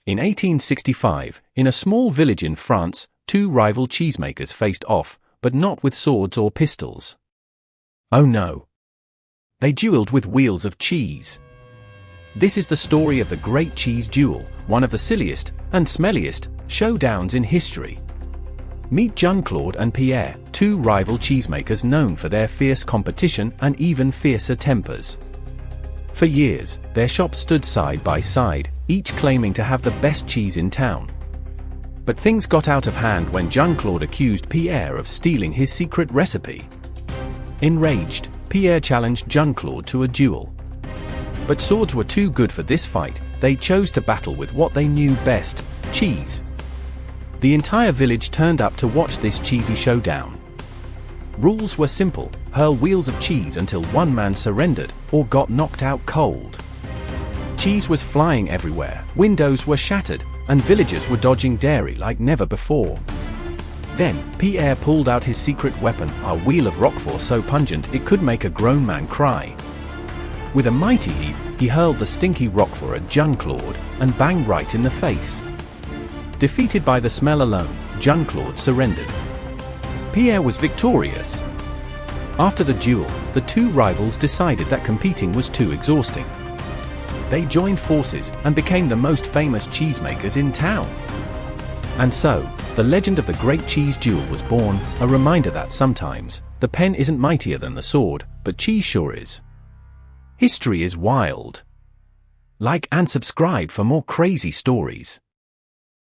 In 1865, in a small village in France, two rival cheesemakers faced off, but not with swords or pistols. Oh no! They dueled with wheels of cheese. This is the story of the Great Cheese Duel, one of the silliest and smelliest showdowns in history. Meet Jean-Claude and Pierre, two rival cheesemakers known for their fierce competition and even fiercer tempers. For years, their shops stood side by side, each claiming to have the best cheese in town. But things got out of hand when Jean-Claude accused Pierre of stealing his secret recipe. Enraged, Pierre challenged Jean-Claude to a duel. But swords were too good for this fight. They chose to battle with what they knew best: cheese. The entire village turned up to watch this cheesy showdown. Rules were simple: hurl wheels of cheese until one man surrendered or got knocked out cold. Cheese was flying everywhere, windows were shattered, and villagers were dodging dairy like never before. Then, Pierre pulled out his secret weapon, a wheel of roquefort so pungent it could make a grown man cry. With a mighty heave, he hurled the stinky roquefort at Jean-Claude and banged right in the face. Defeated by the smell alone, Jean-Claude surrendered. Pierre was victorious. After the duel, the two rivals decided that competing was too exhausting. They joined forces and became the most famous cheesemakers in town. And so, the legend of the Great Cheese Duel was born, a reminder that sometimes, the pen isn't mightier than the sword, but cheese sure is. History is wild. Like and subscribe for more crazy stories.